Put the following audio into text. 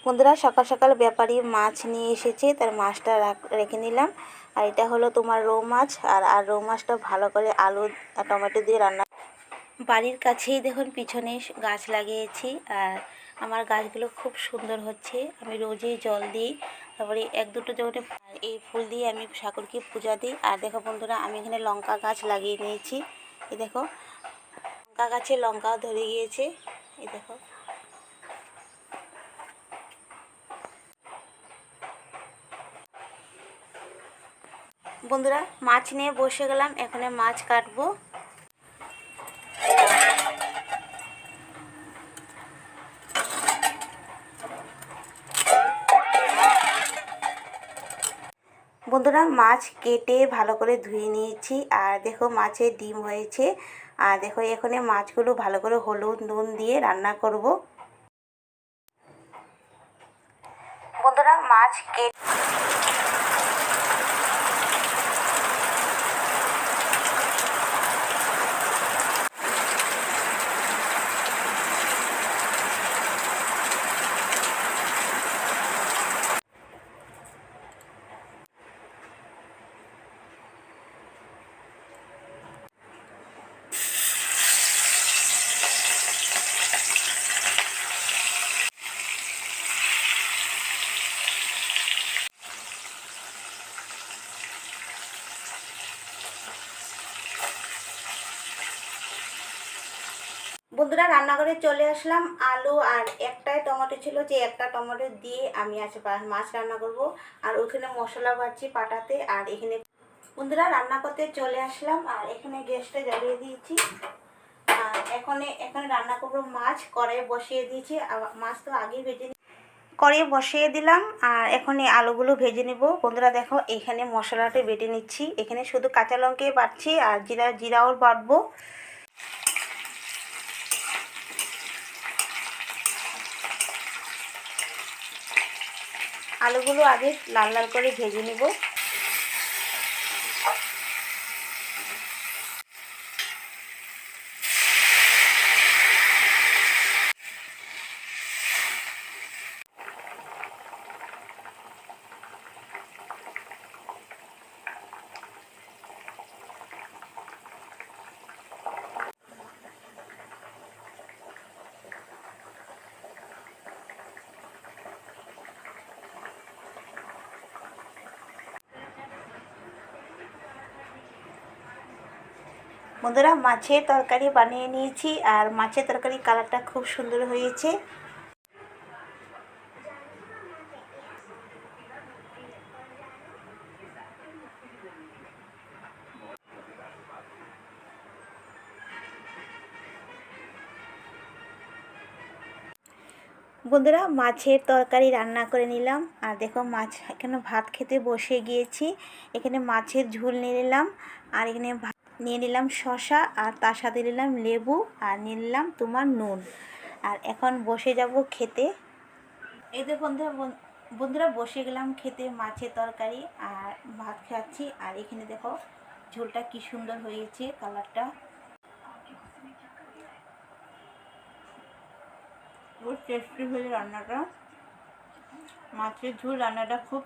বন্ধুরা সকাল সকাল ব্যাপারী মাছ নিয়ে এসেছে, তার মাছটা রেখে নিলাম। আর এটা হলো তোমার রৌ মাছ। আর রৌ মাছটা ভালো করে আলু আর টমেটো দিয়ে রান্না। বাড়ির কাছেই দেখুন পিছনে গাছ লাগিয়েছি, আর আমার গাছগুলো খুব সুন্দর হচ্ছে। আমি রোজই জল দিই, তারপরে এক দুটো যখন এই ফুল দিয়ে আমি ঠাকুরকে পূজা দিই। আর দেখো বন্ধুরা, আমি এখানে লঙ্কা গাছ লাগিয়ে নিয়েছি। এই দেখো লঙ্কা গাছে লঙ্কাও ধরে গিয়েছে। এই দেখো বন্ধুরা, মাছ নিয়ে বসে গেলাম, এখানে মাছ কাটবো। বন্ধুরা, মাছ কেটে ভালো করে ধুয়ে নিয়েছি। আর দেখো মাছের ডিম হয়েছে। আর দেখো এখানে মাছগুলো ভালো করে হলুদ নুন দিয়ে রান্না করব। বন্ধুরা, মাছ কেটে বন্ধুরা, রান্নাঘরে চলে আসলাম। আলু আর একটাই টমেটো ছিল, যে একটা টমেটো দিয়ে আমি আজ মাছ রান্না করব। আর ওখানে মশলা বাড়ছি পাটাতে। আর এখানে বন্ধুরা রান্না করতে চলে আসলাম, আর এখানে গ্যাসটা জ্বালিয়ে দিয়েছি। আর এখানে রান্না করব মাছ। কড়াইয়ে বসিয়ে দিয়েছি, মাছ তো আগেই ভেজে কড়াইয়ে বসিয়ে দিলাম। আর এখন এই আলুগুলো ভেজে নেব। বন্ধুরা দেখো, এখানে মশলাটা বেটে নিচ্ছি। এখানে শুধু কাঁচা লঙ্কাই বাটছি, আর জিরাও বাটবো। আলুগুলো আগে লাল লাল করে ভেজে নেব। বন্ধুরা, মাছের তরকারি বানিয়ে নিয়েছি। আর মাছের তরকারি কালারটা খুব সুন্দর হয়েছে। বন্ধুরা, মাছের তরকারি রান্না করে নিলাম। আর দেখো মাছ, এখানে ভাত খেতে বসে গিয়েছি। এখানে মাছের ঝোল নিয়ে নিলাম। আর এখানে নিয়ে নিলাম শসা, আর তার সাথে নিলাম লেবু, আর নিয়ে নিলাম তোমার নুন। আর এখন বসে যাব খেতে। এই যে বন্ধুরা বসে গেলাম খেতে মাছের তরকারি আর ভাত খাচ্ছি। আর এখানে দেখো ঝোলটা কি সুন্দর হয়েছে, কালারটা খুব টেস্টি হয়েছে রান্নাটা। মাছের ঝোল রান্নাটা খুব